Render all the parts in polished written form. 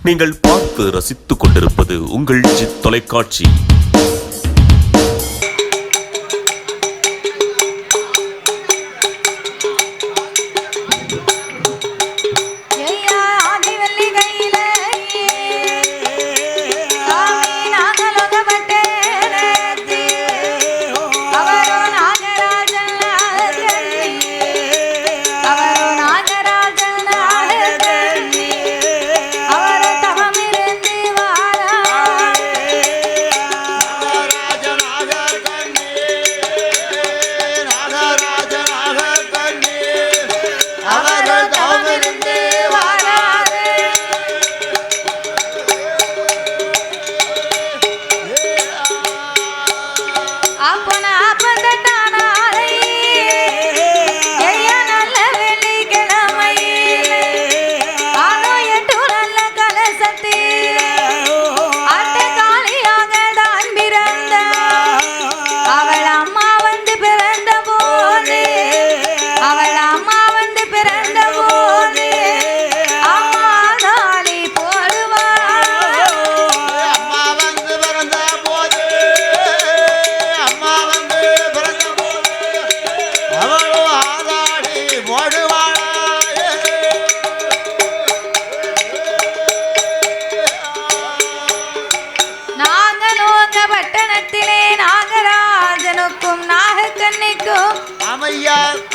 நீங்கள் பார்த்து ரசித்துக் கொண்டிருப்பது உங்கள் ஜித் தொலைக்காட்சி.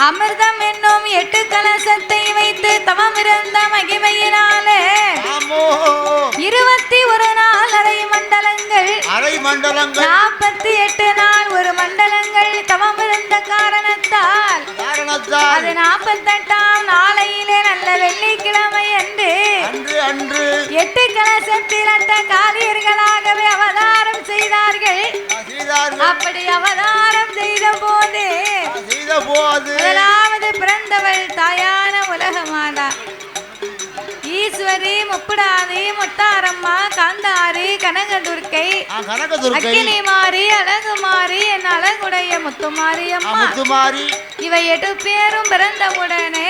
அமிர்தம் என்னும் 8 கலசத்தை வைத்து தவமிருந்த மகிமையினாலே 21 நாள் அரை மண்டலங்கள் 48 நாள் ஒரு மண்டலங்கள் தவமிருந்த காரணத்தால் அது 48ஆம் நாளையிலே நல்ல வெள்ளிக்கிழமை அன்று 8 கலசத்தில் அட்ட காரியர்களாகவே அவதாரம் செய்தார்கள். அப்படி அவதாரம் செய்த போது முதலாவது பிறந்தவள் தாயான உலக மாதா ஈஸ்வரி, முப்புடாதி, முத்தாரம்மா, காந்தாரி, கனகதுர்க்கை, அக்கினி மாறி, அழகு மாறி, என் அழகுடைய முத்துமாரியம்மா. இவை 8 பேரும் பிறந்த உடனே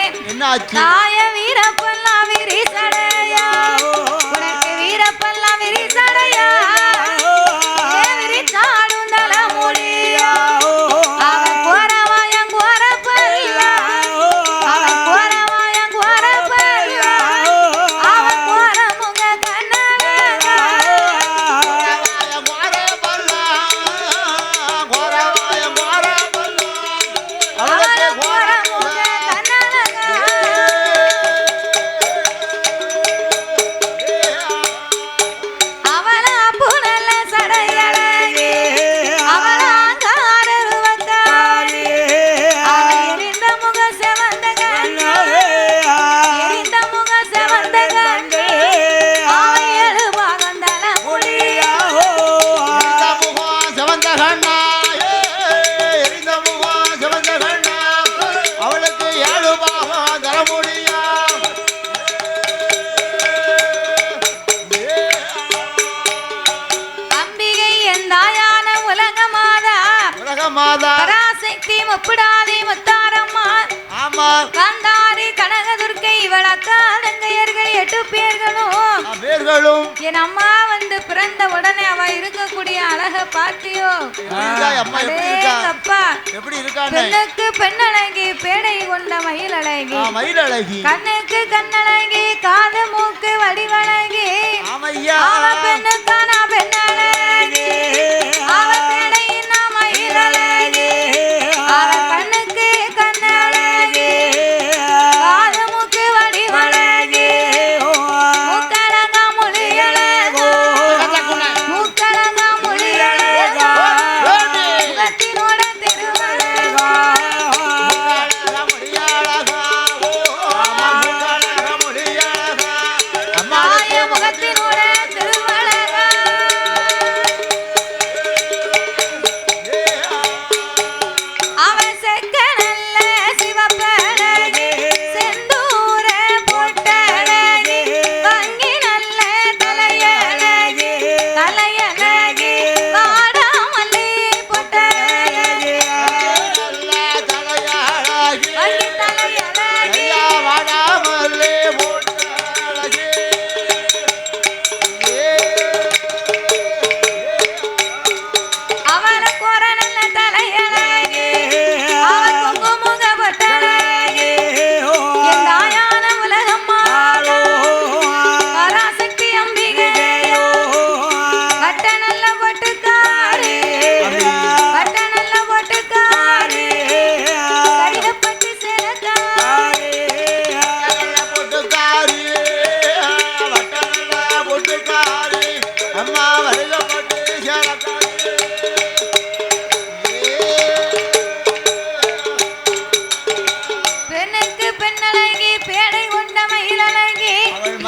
தாய வீரப்பல்லா விரிசடையா, உனக்கு வீரப்பல்லா விரிசடையா, விரிச்சாடும் தல முடியா, பராசக்தி, முப்புடாதி, முத்தாரம்மா, காந்தாரி, கனகதுர்க்கை, இவள் அக்கா தங்கையர்கள் 8 பேர்களும் என் அம்மா வந்து பிறந்த உடனே அவ இருக்கக்கூடிய அழக பாட்டியோ அப்பா, பெண்ணுக்கு பெண்ணழகி, பேடை கொண்ட மயிலழகி, கண்ணுக்கு கண்ணழகி, காது மூக்கு வடிவழகி, பெண்ணுக்கான பெண்ணழகி, அவ பேடையின் மயிலழகி, அவ கண்ணுக்கு கண்ணழகி, காது மூக்கு வடிவழகி, மூக்கழகா மொழியழகா, மூக்கழகா மொழியழகா, முகத்தினோட திருவழகா, முகத்தினோட திருவழகா.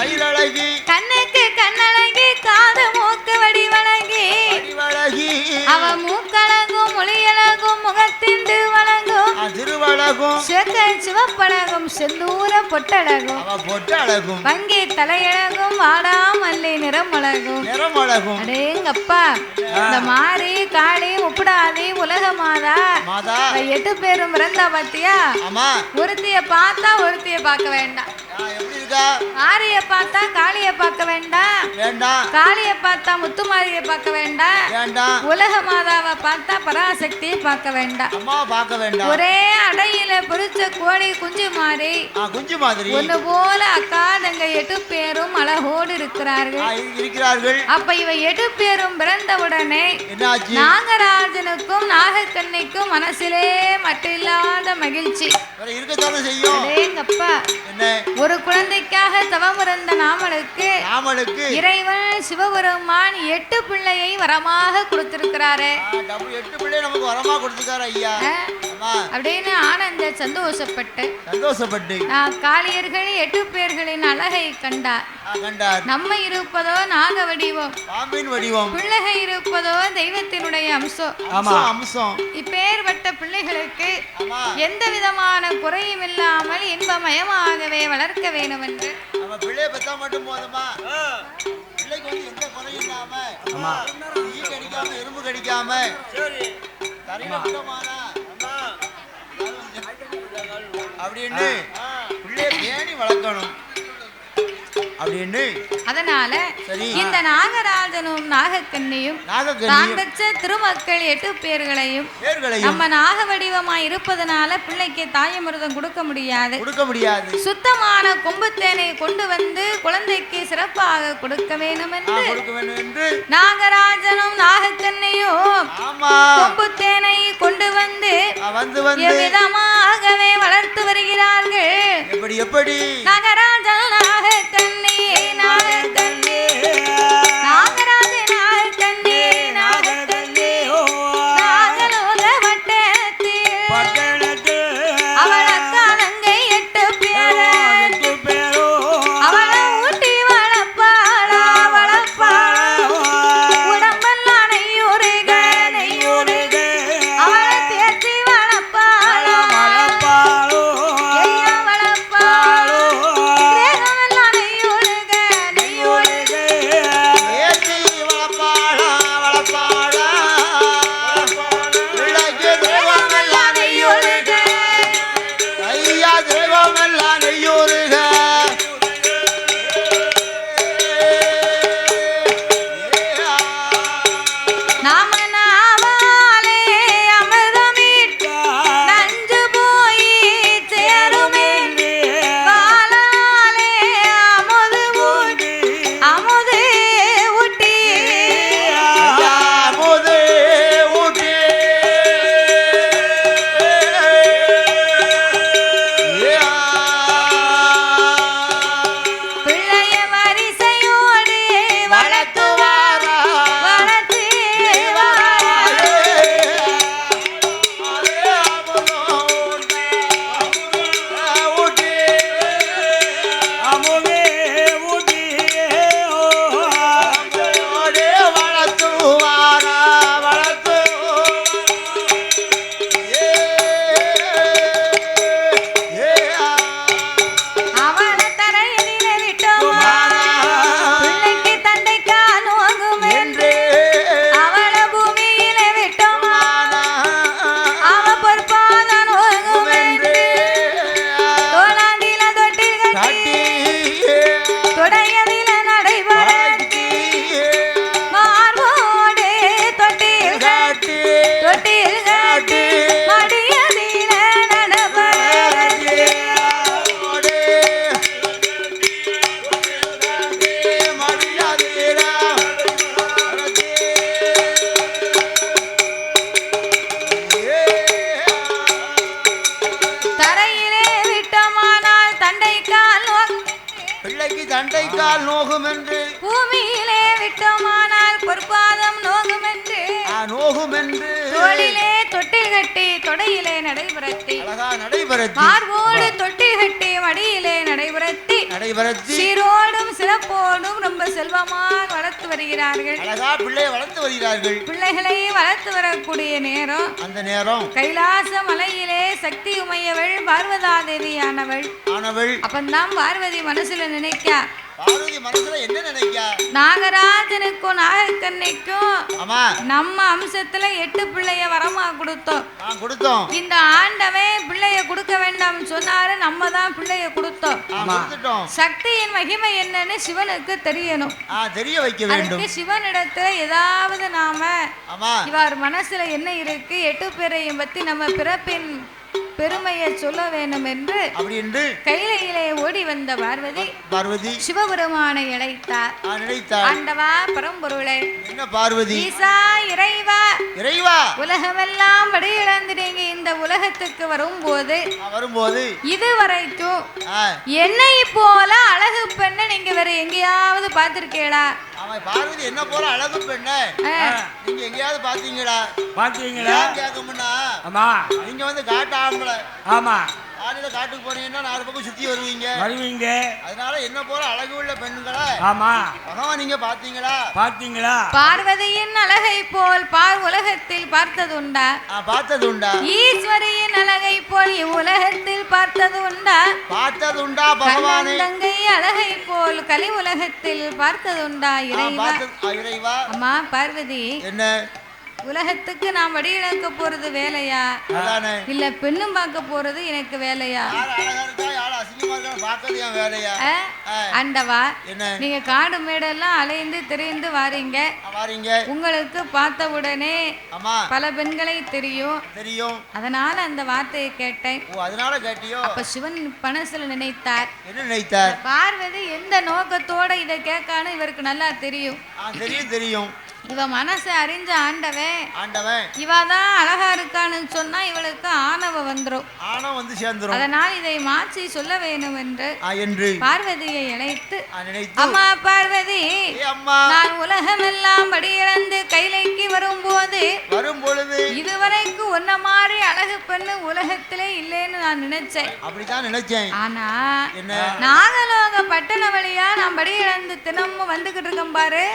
மயிலழகி கண்ணுக்கு கண்ணழகி காது மூக்கு வடிவழகி அவ மூக்கழகும் மொழியழகும் முகத்திண்டு வழங்கும் திருவழகும் செக்க சிவப்பழகும் செந்தூர பொட்டழகும் பொட்டழகும் வங்கி தலையழகும் வாடாமல்லி நிறமழகும் அடேங்கப்பா இந்த மாறி காளி உப்படாதி உலக மாதா 8 பேரும் பிறந்தா பாத்தியா ஒருத்திய பார்த்தா ஒருத்திய பார்க்க வேண்டாம் ஆரிய பார்த்தா காளிய பார்க்க வேண்டாம் காளிய பார்த்தா முத்துமாரிய பார்க்க வேண்டாம் உலக மாதாவை பார்த்தா பராசக்தியை பார்க்க வேண்டாம் ஒரே அடையில பொறிச்ச கோழி குஞ்சு மாதிரி ஒண்ணு போல அக்கா தங்க 8 பேரும் அழகோடு இருக்கிறார்கள் அப்ப இவ 8 பேரும் பிறந்தவுடனே நாகராஜனுக்கும் நாகக்கண்ணிக்கும் மனசிலே மட்டில்லாத மகிழ்ச்சி ஒரு குழந்தைக்காக தவம் இருந்த நாமளுக்கு இறைவன் சிவபெருமான் 8 பிள்ளையை வரமாக கொடுத்திருக்கிறாரு. 8 பிள்ளை நமக்கு வரமா கொடுத்திருக்காரு ஐயா அப்படின்னு ஆனந்த சந்தோஷப்பட்டு காளியர்கள் 8 பேர்களின் அழகை கண்டார். நம்ம இருப்பதோ நாக வடிவம், பாம்பின் வடிவம், பிள்ளைகள் இருப்பதோ தெய்வத்தினுடைய அம்சம். இப்பேற்பட்ட பிள்ளைகளுக்கு எந்த விதமான குறையும் இல்லாமல் இன்பமயமாகவே வளர்க்க வேண்டும் என்று நம்ம பிள்ளையை பெற்றா மட்டும் போதுமா? பிள்ளைக்கு வந்து எந்த குறையும் இல்லாம ஈ கடிக்காம எறும்பு கடிக்காம அப்படின்னு பிள்ளைய பேணி வளர்க்கணும் அப்படின்னு. அதனால இந்த நாகராஜனும் நாகக்கண்ணியும் தான் பெற்ற திருமக்கள் 8 பேர்களையும் நம்ம நாக வடிவமாய் இருப்பதனால பிள்ளைக்கு தாயமிர்தம் கொடுக்க முடியாது. சுத்தமான கொம்பு தேனை கொண்டு வந்து குழந்தைக்கு சிறப்பாக கொடுக்க வேண்டும் என்று நாகராஜனும் நாகக்கண்ணியும் கொம்பு தேனை கொண்டு வந்து எவ்விதமாகவே வளர்த்து வருகிறார்கள். எப்படி நாகராஜன் நாகக்கண்ணி நாகக்கண்ணி நாகராஜ நாகக்கண்ணி நாகக்கண்ணி நாகலோக வட்டத்தில் அவள் அக்கா தங்கை 8 பேர் அவளை ஊட்டி வளர்ப்பாளா உடம்பெல்லாம் நெய்யுருக அவளை தேர்ச்சி வளர்ப்பாளா தண்டைக்கால் நோகும் என்று பூமியிலே விட்டோமானால் பொற்பாதம் நோகும் என்று தோளிலே தொட்டில் கட்டி தொடையிலே நடைபெறத்தி அழகா நடைபெறத்தி மார்போடு தொட்டில் கட்டி மடியிலே நடைபெறத்தி நடைபெறத்தி சீரோடும் சிறப்போடும் ரொம்ப செல்வமாக வளர்த்து வருகிறார்கள். அழகா பிள்ளையை வளர்த்து வருகிறார்கள். பிள்ளைகளை வளர்த்து வரக்கூடிய நேரம் அந்த நேரம் கைலாச மலையிலே சக்தி உமையவள் பார்வதா தேவியானவள் ஆனவள். அப்பந்தான் பார்வதி மனசுல நினைக்கா, பார்வதி மனசுல என்ன நினைக்கா? நாகராஜனுக்கும் நாகக்கண்ணைக்கும் ஆமா நம்ம அம்சத்துல 8 பிள்ளைய வரமா கொடுத்தோம். கொடுத்தோம். இந்த ஆண்டவன் பிள்ளைய கொடுக்க வேண்டாம் சொன்னாரு, நம்ம தான் பிள்ளைய கொடுத்தோம். கொடுத்துட்டோம். சக்தியின் மகிமை என்னன்னு சிவனுக்கு தெரியணும். தெரிய வைக்க வேண்டும். அதுக்கு சிவனிடத்துல ஏதாவது நாம ஆமா இவர் மனசுல என்ன இருக்கு 8 பேரையும் பத்தி நம்ம பிறப்பின் பெருமையை சொல்ல வேண்டும் என்று அப்படி என்று கையிலே ஓடி வந்த பார்வதி சிவபெருமானை அழைத்தார். ஆண்டவா பரம்பொருளே, என்ன பார்வதி? ஈசா இறைவா, உலகமெல்லாம் படி இழந்து நீங்க இந்த உலகத்துக்கு வரும்போது இதுவரைக்கும் என்னை போல அழகு பெண்ணை நீங்க வேற எங்கேயாவது பார்த்திருக்கீங்களா? பார்வதி என்ன போல அழகு பெண்ணை நீங்க எங்கேயாவது பாத்தீங்களா? கேட்கமுன்னா நீங்க வந்து காட்டாமல காலையில காட்டுக்கு போனீங்கன்னா 4 பக்கம் சுத்தி வருவீங்க. அதனால என்ன போல அழகு உள்ள பெண்களை பகவான் நீங்க பாத்தீங்களா? பார்வதியின் அழகை போல் உலகத்தில் பார்த்ததுண்டா? ஈஸ்வரியின் அழகை போல் இவ்வுலகத்தில் பார்த்ததுண்டா? பகவானே தங்கை அழகை போல் கலி உலகத்தில் பார்த்ததுண்டா? இறைவா. அம்மா பார்வதி, என்ன உலகத்துக்கு நான் வடி இழக்க போறது வேலையா, இல்ல பெண்ணும் பார்க்க போறது எனக்கு வேலையா? ஆண்டவா, நீங்க காடு மேடெல்லாம் அலைந்து திரிந்து வாரீங்க. உங்களுக்கு பார்த்த உடனே பல பெண்களை தெரியும். அதனால அந்த வார்த்தையை கேட்டேன். அப்ப சிவன் மனசுல நினைத்தார், பார்வதி எந்த நோக்கத்தோட இதை கேட்கான்னு இவருக்கு நல்லா தெரியும். இவ மனசை அறிஞ்ச ஆண்டவன் இவதான் அழகா இருக்கான்னு சொன்னா இவளுக்கு ஆணவம் வந்துரும். அதனால் இதை மாற்றி சொல்ல வேண்டும் என்று பார்வதியை அழைத்து, அம்மா பார்வதி, நான் உலகமெல்லாம் படி இழந்து கைலைக்கு வரும்போது இதுவரைக்கும் உன்ன மாதிரி அழகு பெண்ணு உலகத்திலே இல்லைன்னு நான் நினைச்சேன். ஆனா நாகலோக பட்டண வழியா நான் படி இழந்து தினமும் வந்துகிட்டு இருக்கேன் பாரு.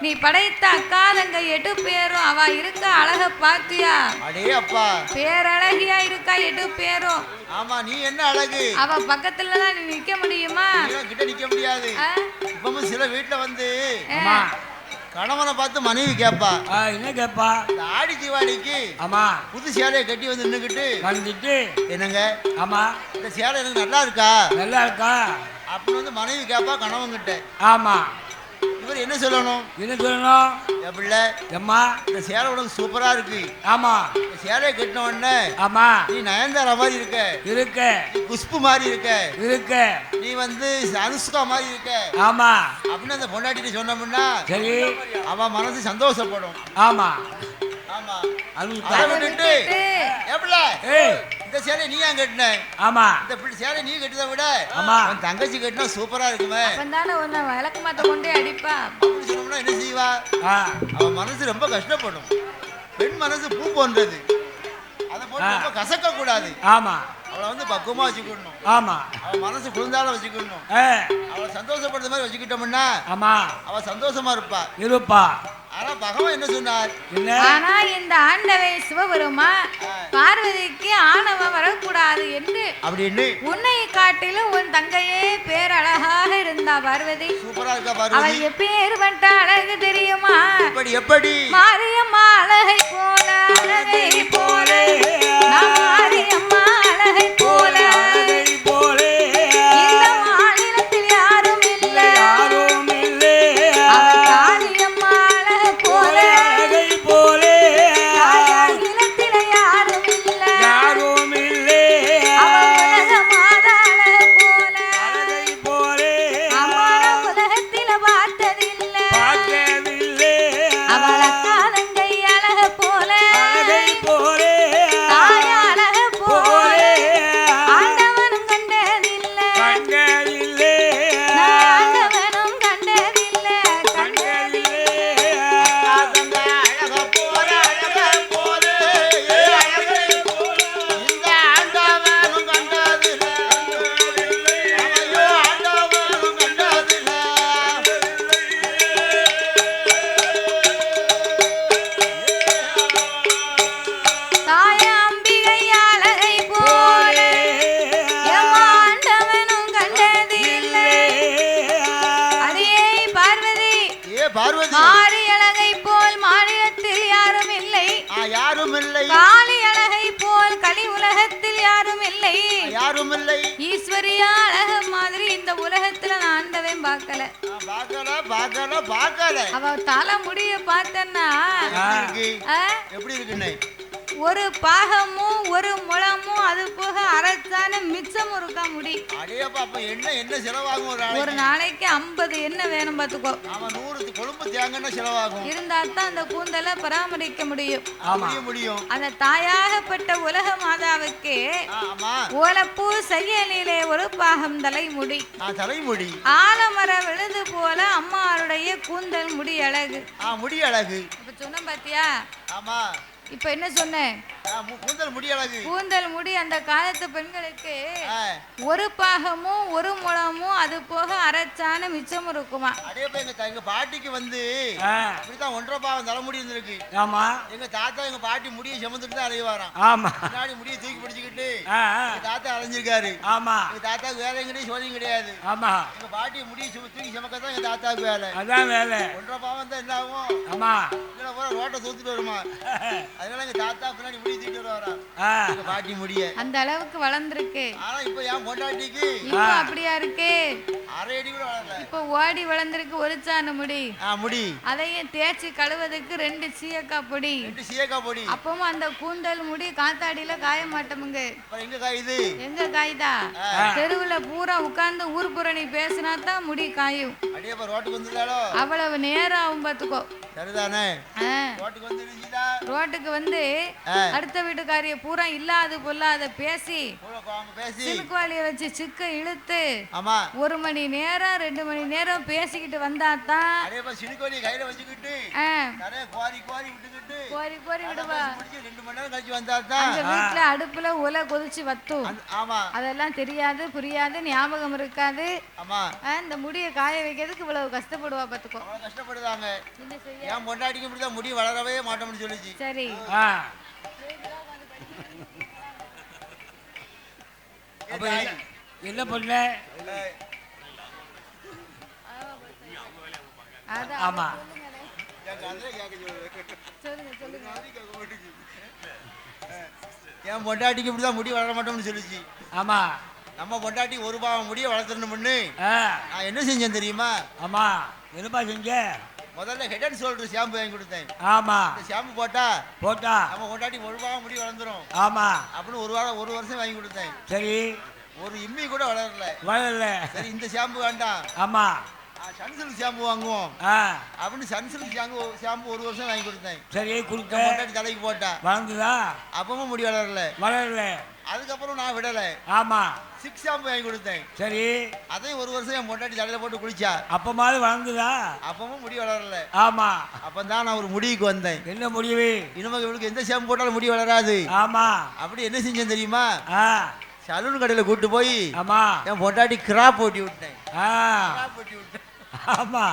நீ படைத்த அக்கா தங்க 8 பேரும் அவ இருக்க அழக பாத்தியா? பேரழகியா இருக்கா 8 பேரும். ஆமா, நீ என்ன அழகு! அவ பக்கத்துலதான் நீ நிக்க முடியுமா? கிட்ட நிக்க முடியாது. இப்பவும் சில வீட்டுல வந்து கணவனை பார்த்து மனைவி கேப்பா. என்ன கேப்பா? ஆடி தீபாவளிக்கு புது சேலையை கட்டி வந்து நின்னுக்கிட்டு என்னங்க இந்த சேலை எனக்கு நல்லா இருக்கா அப்படின்னு வந்து மனைவி கேப்பா கணவன் கிட்ட. ஆமா, இவர் என்ன சொல்லணும்? என் பிள்ளை, இந்த சேலை உனக்கு சூப்பரா இருக்கு. ஆமா, சேலையை கட்டின உடனே நீ நயன்தாரா மாதிரி இருக்க, நீ குஷ்பு மாதிரி இருக்க, நீ வந்து அனுஷ்கா மாதிரி இருக்க. ஆமா அப்படின்னு அந்த பொண்டாட்டி சொன்னோம்னா சரி, அவன் மனசு சந்தோஷப்படும். ஆமா, இந்த சேலை நீ ஏன் கட்டின? ஆமா, இந்த சேலை நீ கட்டினதை விட அவன் தங்கச்சி கட்டினா சூப்பரா இருக்குமே. விளக்கு மாத்த கொண்டே அடிப்பா அப்படின்னு சொன்னோம்னா என்ன செய்வா? அவன் மனசு ரொம்ப கஷ்டப்படும். பெண் மனசு பூ போன்றது, அதை போட்டு ரொம்ப கசக்க கூடாது. ஆமா, அவளை வந்து பக்குவமா வச்சுக்கணும். ஆமா, அவன் மனசு குளிர்ந்தாலும் வச்சுக்கணும். அவளை சந்தோஷப்படுற மாதிரி வச்சுக்கிட்டோம்னா அவ சந்தோஷமா இருப்பா. ஆனா பகவான் என்ன சொன்னார்? ஆனா இந்த ஆண்டவை சிவபெருமா பார்வதிக்கு ஆணவம் வரக்கூடாது என்று அப்படின்னு உன்னை காட்டிலும் உன் தங்கையே பேரழகாக இருந்தா பார்வதி. சூப்பரா இருக்கா பார்வதி. அவள் எப்பேற்பட்ட அழகு தெரியுமா? எப்படி மாரியம்மா அழகை போல மாரியம்மா அழகை போல இந்த மாநிலத்தில் யாரும் இல்லை. அவள் காளியம்மா அழகு போல அகிலத்தில யாரும் இல்லை. அவள் உலக மாதா அழகு போல அம்மான உலகத்தில பார்த்ததில்லை. அவள் அக்கா தங்கை அழகு போல தாய அழகு பார்வதி மாரி அழகை போல் மாநிலத்தில் யாரும் இல்லை யாரும் இல்லை காளி அழகை போல் கலி உலகத்தில் யாரும் இல்லை யாரும் இல்லை ஈஸ்வரியா அழக மாதிரி இந்த உலகத்துல நான் ஆண்டவன் பார்க்கல அவ தலை முடிய பார்த்தன்னா எப்படி இருக்குன்னு ஒரு பாகமும் ஒரு முழமும் அது போக அரைச்சான மிச்சம் இருக்கா முடி என்ன செலவாகும் ஒரு நாளைக்கு 50 என்ன வேணும் பாத்துக்கோ 100 கொழும்பு தேங்காய் செலவாகும் இருந்தா தான் அந்த கூந்தலை பராமரிக்க முடியும் முடியும் அந்த தாயாகப்பட்ட உலக மாதாவுக்கு ஓலப்பூ செய்யலிலே ஒரு பாகம் தலைமுடி ஆலமர விழுது போல அம்மாருடைய கூந்தல் முடி அழகு இப்ப சொன்ன பாத்தியா இப்ப என்ன சொன்னேன் கூந்தல் முடி அந்த காலத்து பெண்களுக்கு ஒரு பாகமும் ஒரு முழமும் அது போக அரைச்சான மிச்சம் இருக்குமா எங்க பாட்டிக்கு வந்து இப்படித்தான் 1.5 பாகம் தலைமுடி இருந்திருக்கு எங்க தாத்தா எங்க பாட்டி முடியை சுமந்துட்டு தான் அலைவாராம் முன்னாடி முடியை தூக்கி பிடிச்சுக்கிட்டு தாத்தா அலைஞ்சிருக்காரு எங்க தாத்தாவுக்கு வேலை கிடையாது சோதியும் கிடையாது எங்க பாட்டி முடியை தூக்கி சுமக்கத்தான் எங்க தாத்தாவுக்கு வேலை 1.5 பாகம் தான் என்ன ஆகும் ரோட்டை தூத்துட்டு வருமா அதனால எங்க தாத்தா பின்னாடி முடி தூக்கிட்டு வருவாரா எங்க பாட்டி முடிய அந்த அளவுக்கு வளர்ந்திருக்கு ஆனா இப்ப ஏன் பொண்டாட்டிக்கு இப்ப அப்படியா இருக்கு அரை அடி கூட வளரல இப்ப ஓடி வளர்ந்திருக்கு ஒரு சான முடி முடி அதையும் தேய்ச்சி கழுவதுக்கு 2 சீயக்காய் பொடி அப்பவும் அந்த கூந்தல் முடி காத்தாடியில காய மாட்டோமுங்க எங்க காயுது எங்க காயுதா தெருவுல பூரா உட்கார்ந்து ஊர் புறணி பேசினா தான் முடி காயும் அடியே ரோட்டுக்கு வந்துட்டாலோ அவ்வளவு நேரம் ஆகும் பாத்துக்கோ சரிதானே ரோட்டுக்கு வந்து அடுத்த வீட்டுக்காரிய பூரா இல்லாது பொல்லாத பேசி சிலுக்குவாளிய வச்சு சிக்க இழுத்து 1 மணி நேரம் 2 மணி நேரம் பேசிக்கிட்டு வந்தாதான் வீட்டுல அடுப்புல உலை கொதிச்சு வத்தும் அதெல்லாம் தெரியாது புரியாது ஞாபகம் இருக்காது இந்த முடிய காய வைக்கிறதுக்கு இவ்வளவு கஷ்டப்படுவா பாத்துக்கோ கஷ்டப்படுவாங்க ஏன் பொண்டாட்டிக்கு இப்படிதான் முடி வளரவே மாட்டோம்னு சொல்லிச்சு சரி என்ன பண்ண ஆமா என் பொண்டாட்டிக்கு இப்படிதான் முடி வளர மாட்டோம்னு சொல்லிச்சு ஆமா நம்ம பொண்டாட்டி 1 பாகம் முடிய வளர்த்துறணும்னு நான் என்ன செஞ்சேன் தெரியுமா ஆமா என்னப்பா செஞ்ச முதல்ல ஹெட் அண்ட் ஷோல்டர் ஷாம்பு வாங்கி கொடுத்தேன் ஆமா ஷாம்பு போட்டா நம்ம பொண்டாட்டி 1 பாகம் முடி வளர்ந்துரும் ஆமா அப்படின்னு 1 வருஷம் வாங்கி கொடுத்தேன் சரி ஒரு இம்மி கூட வளரல சரி இந்த ஷாம்பு வேண்டாம் ஆமா சன்சில்க் ஷாம்பு வாங்குவோம் அப்படின்னு சன்சில்க் ஷாம்பு 1 வருஷம் வாங்கி கொடுத்தேன் சரி கொடுக்க பொண்டாட்டி தலைக்கு போட்டா வளர்ந்துதா அப்பவும் முடி வளரல அதுக்கப்புறம் நான் விடல ஆமா சிக்ஸ் ஷாம்பு வாங்கி கொடுத்தேன் சரி அதையும் 1 வருஷம் என் பொண்டாட்டி தலையில போட்டு குளிச்சா அப்பமாவது வளர்ந்துதா அப்பவும் முடி வளரல ஆமா அப்பதான் நான் ஒரு முடிவுக்கு வந்தேன் என்ன முடிவு இனிமே இவளுக்கு எந்த ஷாம்பு போட்டாலும் முடி வளராது ஆமா அப்படி என்ன செஞ்சேன் தெரியுமா சலூன் கடையில கூட்டு போய் ஆமா என் பொண்டாட்டி கிராப் ஓட்டி விட்டேன் ஆமா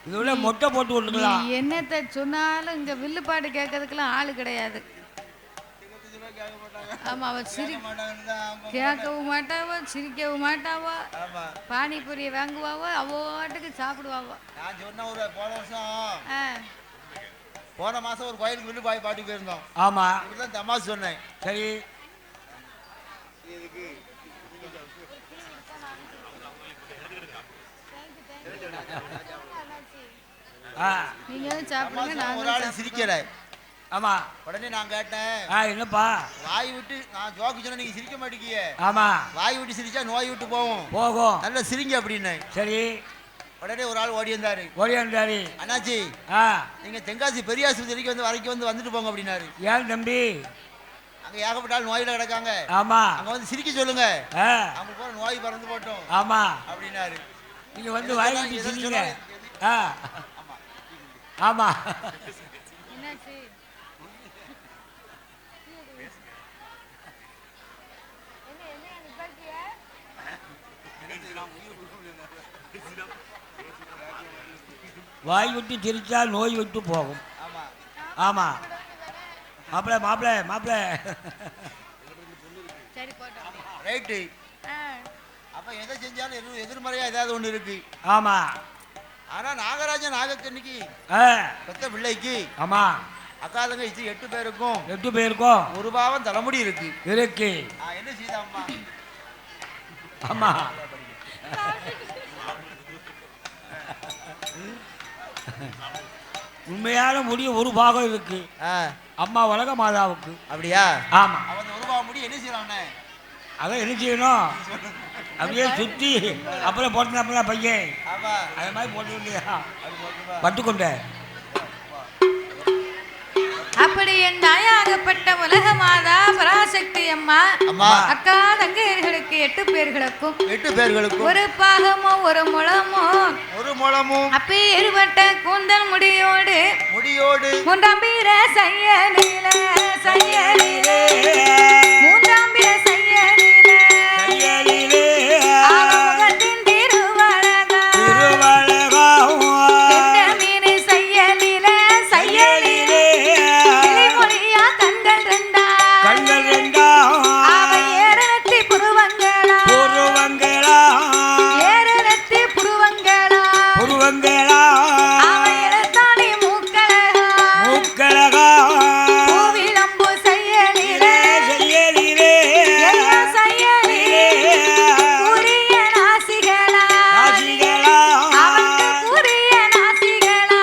இதுல மொட்டை போட்டு விட்டுக்கலாம் என்னத்தை சொன்னாலும் இங்க வில்லுப்பாட்டு கேட்கறதுக்கெல்லாம் ஆளு கிடையாது ஆமா அவ கேட்கவும் மாட்டாவோ சிரிக்கவும் மாட்டாவோ பானிபூரிய வாங்குவாவோ அவ்வாட்டுக்கு சாப்பிடுவாவோ நான் சொன்ன ஒரு போன மாசம் ஒரு கோயிலுக்கு வில்லு பாட்டி போயிருந்தோம் ஆமா இப்படிதான் தமாஸ் சொன்னேன் சரி சிரிக்கல ஆமா உடனே நான் கேட்டேன் என்னப்பா வாய் விட்டு நான் ஜோக்கு சொன்ன நீங்க சிரிக்க மாட்டேங்கிய ஆமா வாய் விட்டு சிரிச்சா நோய் விட்டு போகும் நல்ல சிரிங்க அப்படின்னு சரி உடனே ஒரு ஆள் ஓடி வந்தாரு அண்ணாச்சி நீங்க தென்காசி பெரிய ஆஸ்பத்திரிக்கு வந்துட்டு போங்க அப்படின்னாரு ஏன் தம்பி அங்க ஏகப்பட்ட ஆள் நோயில கிடக்காங்க ஆமா அங்க வந்து சிரிக்க சொல்லுங்க அவங்க போற நோய் பறந்து போட்டோம் ஆமா அப்படின்னாரு நீங்க வந்து வாய் விட்டு சிரிங்க ஆமா வாய் விட்டு சிரிச்சா நோய் விட்டு போகும் ஆமா மாப்பிள்ள ரைட்டு அப்ப எதை செஞ்சாலும் எதிர்மறையா ஏதாவது ஒண்ணு இருக்கு ஆமா ஆனா நாகராஜன் நாகக்கண்ணிக்கு பெத்த பிள்ளைக்கு ஆமா அக்கா தங்கச்சி 8 பேருக்கும் 8 பேருக்கும் ஒரு பாவம் தலைமுடி இருக்கு. என்ன செய்தாம்மா? ஆமா உண்மையான முடி ஒரு பாகம் இருக்கு. அம்மா உலக மாதாவுக்கு. அப்படியா? ஆமா. அவன் ஒரு பாகம் முடி என்ன செய்யறானே? அதான் என்ன செய்யணும்? அப்படியே சுத்தி அப்புறம் போட்டுனா பையன் அது மாதிரி போட்டு இல்லையா பட்டுக்கொண்ட அப்படி என் தாயாகப்பட்ட உலக மாதா பராசக்தி அம்மா அக்கா தங்கையர்களுக்கு 8 பேர்களுக்கும் ஒரு பாகமோ ஒரு முழமோ அப்பேற்பட்ட கூந்தல் முடியோடு மூன்றாம் பீர செய்யலிலே மூன்றாம் பீர செய்யலிலே முகத்தின் திருவழகா மீன் செய்யலிலே கண்கள் ரெண்டா அவ ஏறத்தி புருவங்களா அவ எழுத்தாணி மூக்கழகா பூவிலம்பு செய்யலிலே புரிய நாசிகளா அவனுக்கு புரிய நாசிகளா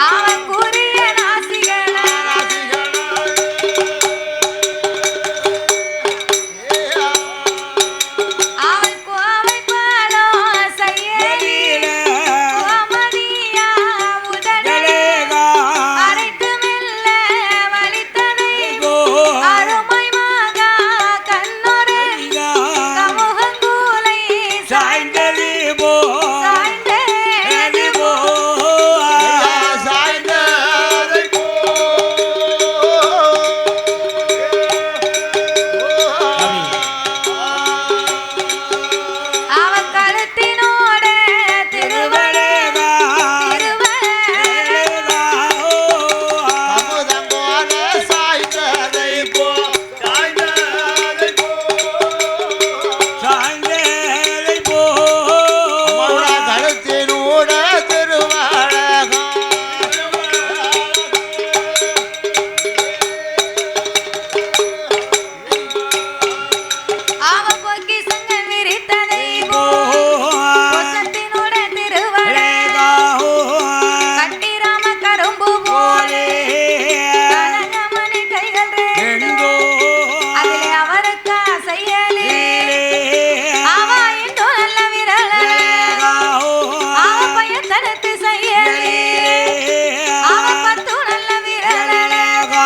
அவன் புரிய நாசிகளா அவன் கோவை பாலோ செய்யலிலே கோமதியா உடனே அரைத்து மெல்ல வலித்தனை அருமை மகா கண்ணொரு கமுகங்கூலை சாய்ந்தது போ அவன் கழுத்தினோட திருவழகா அவன் பொக்கி சங்கம் விரித்ததை பொசத்தினோட திருவழகா கட்டிராம கரும்பு போலே கனகமணி கைகள் ரெண்டோ அதிலே அவருக்கா செய்யலே அவ இந்தோ நல்ல விரலழகா அவ பயத்தனத்து செய்யலே அவ 10 நல்ல விரலழகா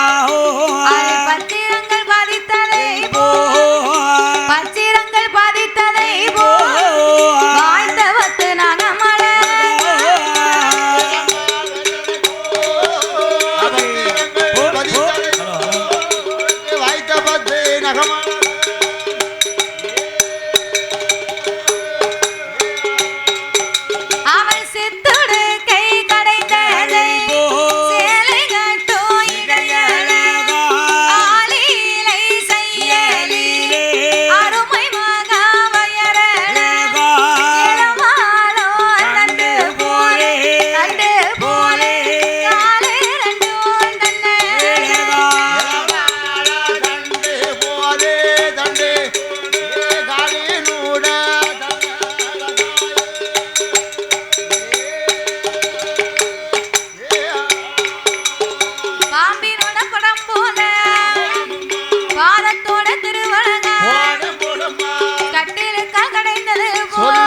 அது பத்திரங்கள் பாதித்ததை வாய்ந்தவத்து நகமல அவள் சித்துடு கை கடைந்ததை சேலை கட்டோ இடையழகா ஆலிலை செய்யலிலே அருமை மகா வயரழகா இளமாலோ நண்டு போலே காலே ரெண்டும் தன்னை பாம்பினோட படம் போல பாதத்தோட திருவழகா கட்டிலுக்கா கடைந்தது போல்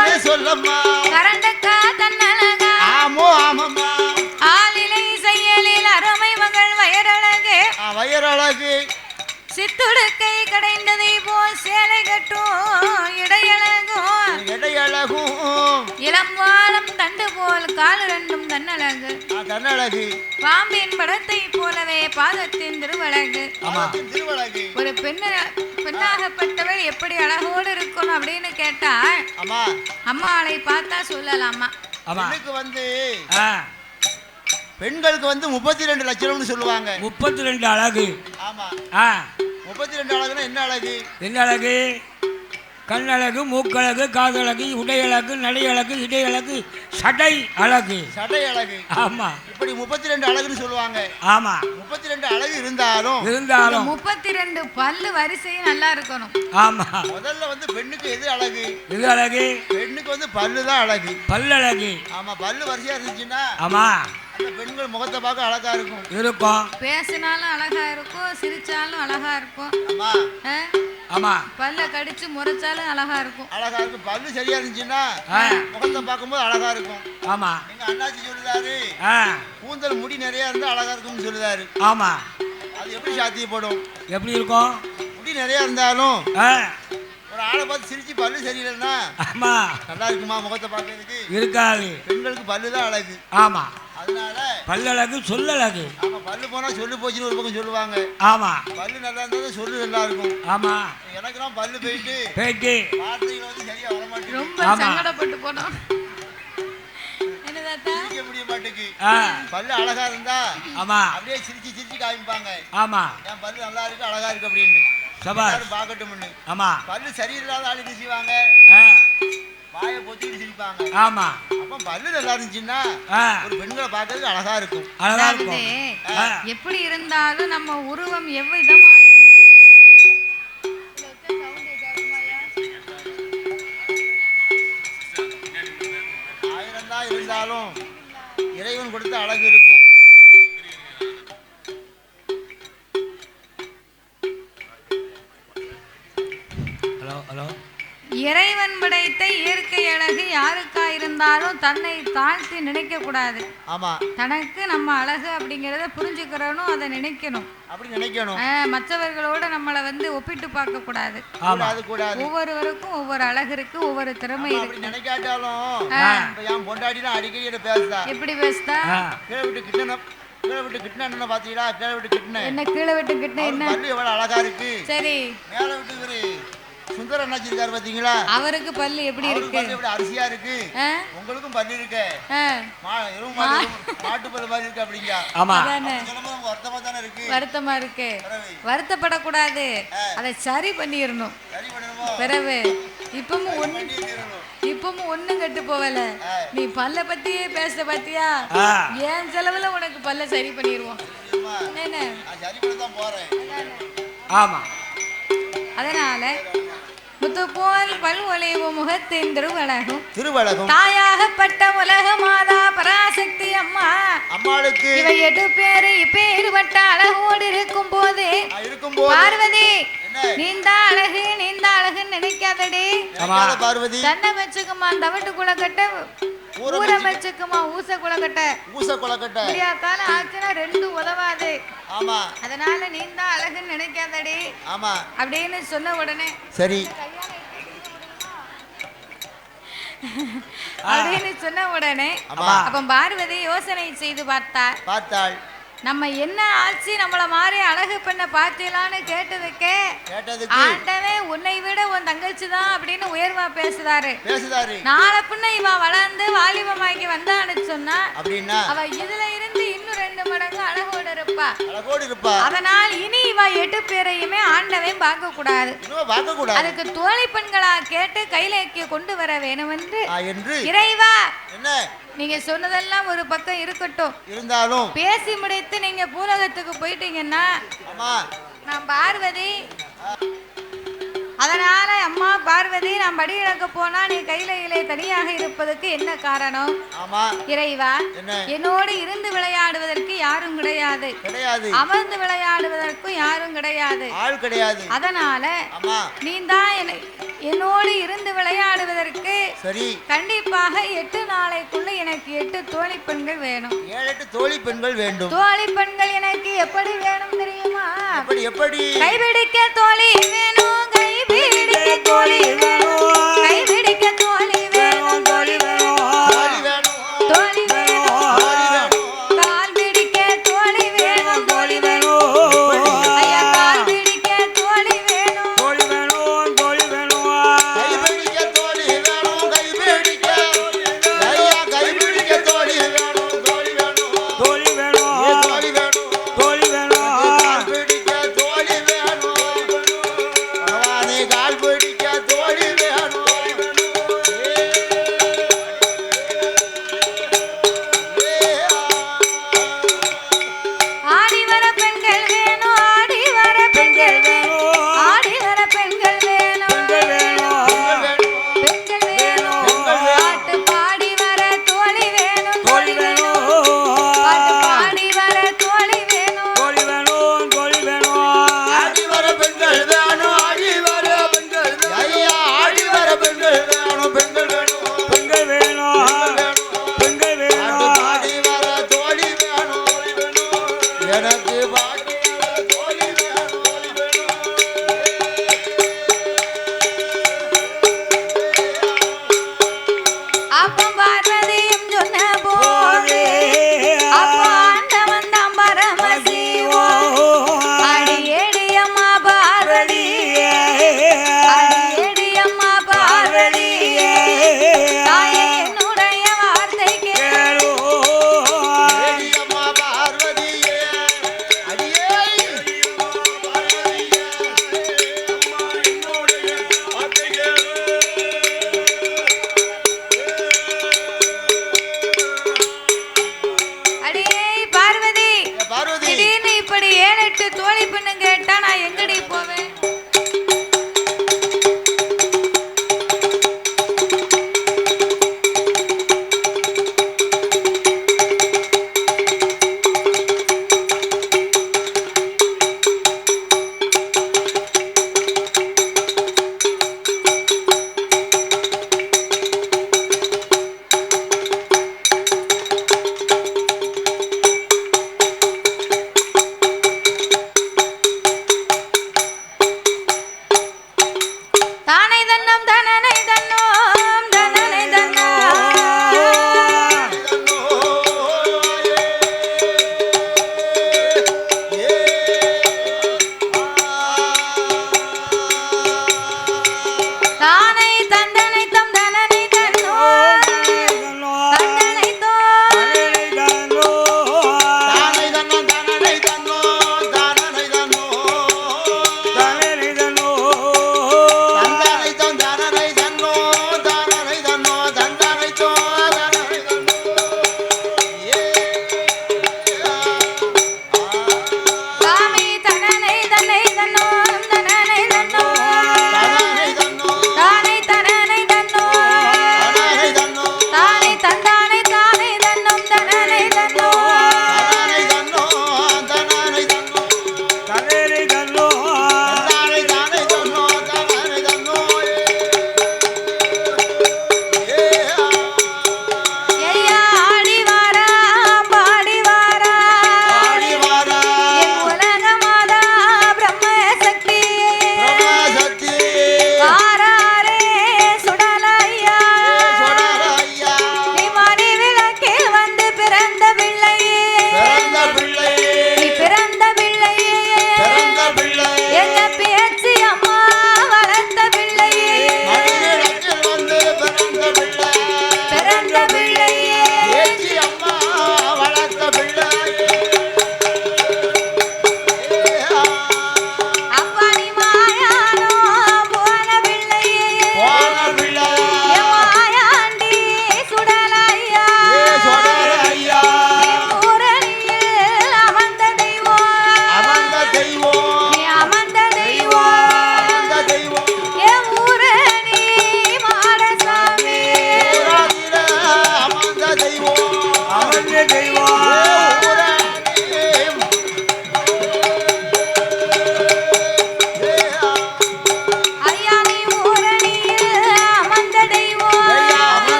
கரண்டுக்கா தன்னழகா ஆலிலை செய்யலில் அருமை மகள் வயரழகு சித்துடுக்கை கடைந்ததை போல் சேலை கட்டும் இடையழகும் இளம்வாளம் தண்டு போல் கால் ரெண்டும் தன்னழகு பாம்பின் படத்தை போலவே பாதத்தின் திருவழகு ஒரு பெண்ணாகப்பட்டவள் எப்படி அழகோடு இருக்கணும் அப்படின்னு கேட்டா அம்மாளை பார்த்தா சொல்லலாமா வந்து பெண்களுக்கு வந்து 32 லட்சணம்னு சொல்லுவாங்க. 32 அழகு. ஆமா. 32 அழகுனா என்ன அழகு? என்ன அழகு? கண்ணழகு, மூக்கழகு, காதழகு, உடையழகு, நடையழகு, இடையழகு, சடை அழகு. சடை அழகு. ஆமா. இப்படி 32 அழகுன்னு சொல்லுவாங்க. ஆமா. 32 அழகு இருந்தாலும் 32 பல்லு வரிசையும் நல்லா இருக்கணும். ஆமா. முதல்ல வந்து பெண்ணுக்கு எது அழகு? எது அழகு? பெண்ணுக்கு வந்து பல்லு தான் அழகு. பல்லு அழகு. ஆமா. பல்லு வரிசையா இருந்துச்சுன்னா ஆமா அந்த பெண்கள் முகத்தை பார்க்க அழகா இருக்கும். இருக்கும். பேசினாலும் அழகா இருக்கும், சிரிச்சாலும் அழகா இருக்கும். ஆமா. ஆமா. பல்ல கடிச்சு முறைச்சாலும் அழகா இருக்கும். அழகா இருக்கும். பல்லு சரியா இருந்துச்சுன்னா முகத்தை பார்க்கும்போது அழகா இருக்கும். ஆமா. எங்க அண்ணாச்சி சொல்லுதாரு, கூந்தல் முடி நிறைய இருந்தா அழகா இருக்கும்னு சொல்லுதாரு. ஆமா. அது எப்படி சாத்தியப்படும்? எப்படி இருக்கும்? முடி நிறைய இருந்தாலும் ஒரு ஆளை பார்த்து சிரிச்சு பல்லு சரியில்லைன்னா ஆமா நல்லா இருக்குமா முகத்தை பார்க்கறதுக்கு? இருக்காது. பெண்களுக்கு பல்லு தான் அழகு. ஆமா. அதனால பல்லழகு சொல்லழகு. ஆமா. பல்லு போனா சொல்லு போச்சுன்னு ஒரு பக்கம் சொல்லுவாங்க. ஆமா. பல்லு நல்லா இருந்தாலும் சொல்லு நல்லா இருக்கும். ஆமா. எனக்குலாம் பல்லு போயிட்டு வார்த்தைகள் வந்து சரியா வர மாட்டேங்குது. ரொம்ப சங்கடப்பட்டு போனோம். என்னதாத்தா? சிரிக்க முடிய மாட்டேங்குது. பல்லு அழகா இருந்தா ஆமா அப்படியே சிரிச்சு சிரிச்சு காமிப்பாங்க. ஆமா. என் பல்லு நல்லா இருக்கு, அழகா இருக்கு அப்படின்னு பாக்கட்டும்னு. ஆமா. பல்லு சரியில்லாத ஆளு என்ன செய்வாங்க? வாயை பொத்திட்டு சிரிப்பாங்க. ஆமா. அப்ப பல்லு நல்லா இருந்துச்சுன்னா ஒரு பெண்களை பார்க்கறதுக்கு அழகா இருக்கும். எப்படி இருந்தாலும் நம்ம உருவம் எவ்விதமா இருந்தாலும் இறைவன் கொடுத்த அழகு இருக்கும். Hello hello. இறைவன் படைத்த இயற்கை அழகு யாருக்கா இருந்தாலும் தன்னை தாழ்த்தி நினைக்க கூடாது. ஆமா. தனக்கு நம்ம அழகு அப்படிங்கறத புரிஞ்சுக்கிறணும், அதை நினைக்கணும். அப்படி நினைக்கணும். மற்றவர்களோட நம்மளை வந்து ஒப்பிட்டு பார்க்க கூடாது. ஒவ்வொருவருக்கும் ஒவ்வொரு அழகு இருக்கு, ஒவ்வொரு திறமை இருக்கு. நினைக்காட்டாலும் என் பொண்டாட்டிலாம் அடிக்கடி என்ன பேசுதா? எப்படி பேசுதா? கீழே விட்டு கிட்டன பாத்தீங்களா? கீழே விட்டு கிட்டன என்ன? கீழே விட்டு கிட்டன என்ன? பல்லு எவ்வளவு அழகா இருக்கு. சரி. மேல விட்டு சுந்தர அண்ணாச்சி இருக்காரு பாத்தீங்களா? அவருக்கு பல்லு எப்படி இருக்கு? எப்படி அரிசியா இருக்கு. உங்களுக்கும் பல்லு இருக்கு. மாட்டு பல்லு மாதிரி இருக்கு அப்படிங்க. ஆமா. வருத்தமா தானே இருக்கு. வருத்தமா இருக்கு. வருத்தப்படக்கூடாது, அதை சரி பண்ணிடணும். சரி பண்ணணுமோ? பிறகு இப்பவும் ஒண்ணும் கெட்டு போகல. நீ பல்ல பத்தியே பேச பாத்தியா? ஏன் செலவுல உனக்கு பல்ல சரி பண்ணிடுவோம். என்ன சரி பண்ண தான் போறேன். ஆமா. அதனால முத்துப்போல் பல்வளைவு முகத்தின் திருவழகும் தாயாகப்பட்ட உலக மாதா பராசக்தி அம்மா அம்மாளுக்கு இவை 8 பேரு இப்பேறுபட்ட அழகோடு இருக்கும் போது பார்வதி நீந்தா அழகுன்னு நினைக்காதடி. பார்வதி தன்னை வச்சுக்குமா தவட்டு குளக்கட்ட, ஊரை வச்சுக்குமா ஊச குளக்கட்ட. ஆச்சுன்னா 2 உதவாது. ஆமா. அதனால நீந்தா அழகுன்னு நினைக்காதடி. ஆமா அப்படின்னு சொன்ன உடனே சரி அப்படின்னு சொன்ன உடனே அப்ப பார்வதி யோசனை செய்து பார்த்தாள். நம்ம என்ன ஆச்சு, நம்மள மாதிரி அழகு பெண்ண பார்த்தீங்களான்னு கேட்டதுக்கு ஆண்டவன் உன்னை விட உன் தங்கச்சி தான் அப்படின்னு உயர்வா பேசுறாரு. நாளை பின்ன இவ வளர்ந்து வாலிபமாக்கி வந்தான்னு சொன்னா அவ இதுல இருந்து இன்னும் 2 மடங்கு அழகோடு இருப்பா. அதனால் இனி இவ 8 பேரையுமே ஆண்டவன் பார்க்க கூடாது. அதுக்கு தோழி பெண்களா கேட்டு கையில கொண்டு வர வேணும் என்று இறைவா நீங்க சொன்னதெல்லாம் ஒரு பக்கம் இருக்கட்டும், இருந்தாலும் பேசி முடித்து நீங்க பூலகத்துக்கு போயிட்டீங்கன்னா நான் பார்வதி. அதனால அம்மா பார்வதி நான் படி இழக்க போனா நீ கையிலே தனியாக இருப்பதற்கு என்ன காரணம்? இறைவா என்னோடு இருந்து விளையாடுவதற்கு யாரும் கிடையாது, அமர்ந்து விளையாடுவதற்கும் யாரும் கிடையாது. அதனால நீ தான் என்னோடு இருந்து விளையாடுவதற்கு கண்டிப்பாக 8 நாளைக்குள்ள எனக்கு 8 தோழி பெண்கள் வேணும். 7 தோழி பெண்கள் வேண்டும். தோழி பெண்கள் எனக்கு எப்படி வேணும் தெரியுமா? கைபிடிக்க தோழி வேணும், கைபிடிக்க தோழி வேணும், கைபிடிக்க தோழி வேணும், தோழி வேணும், தோழி வேணும், கால் பிடிக்க தோழி வேணும், தோழி வேணும், ஐயா கால் பிடிக்க தோழி வேணும், தோழி வேணும், தோழி வேணும், கைபிடிக்க தோழி வேணும், கைபிடிக்க ஐயா கைபிடிக்க தோழி வேணும், தோழி வேணும், தோழி எனக்கு பாக்கியவ தோழி வேணும். அப்ப பார்வதியும் சொன்ன போது அப்ப ஆண்டவன் தான் பரமசிவோ அடியேடியம்மா பார்வதி அடியேடியம்மா பார்வதி தாயே என்னுடைய வார்த்தை கேளு அடியம்மா பார்வதியே அடியே அடியே பார்வதி பார்வதி திடீர்னு இப்படி 7-8 தோழி பெண்ணு கேட்டா நான் எங்கடி போவேன்?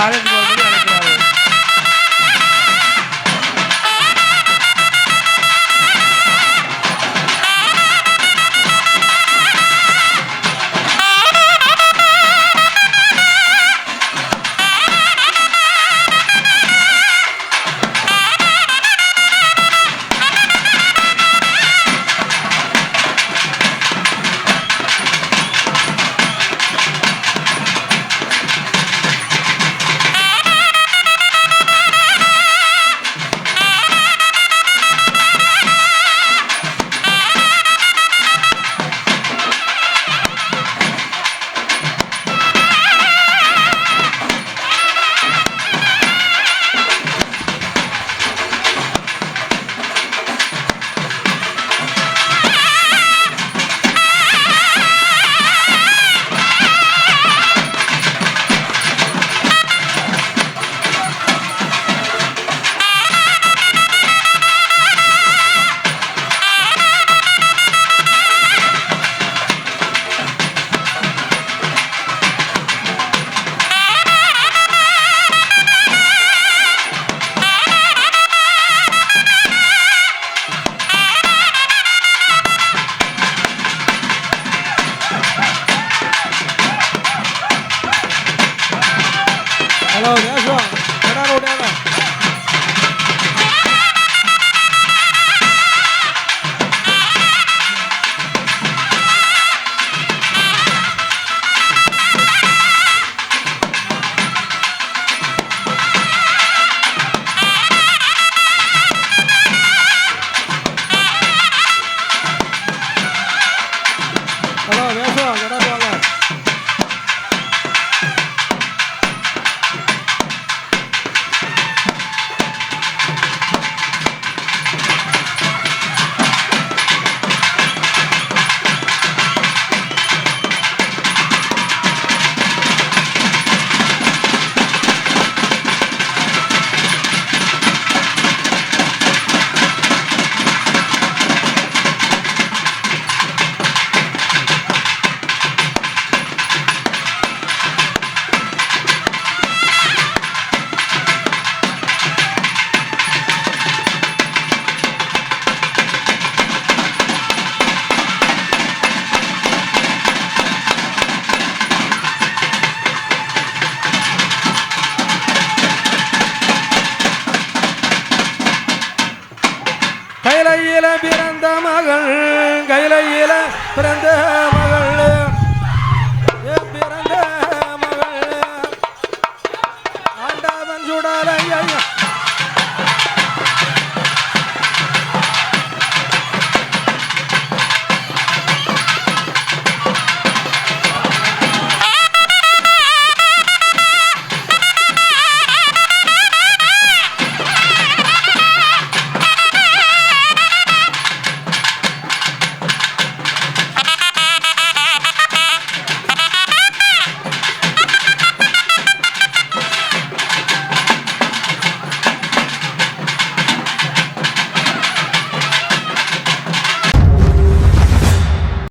ஆலயத்துக்கு வரும்போது அழைக்கிறார்கள். ஹலோ தேசம்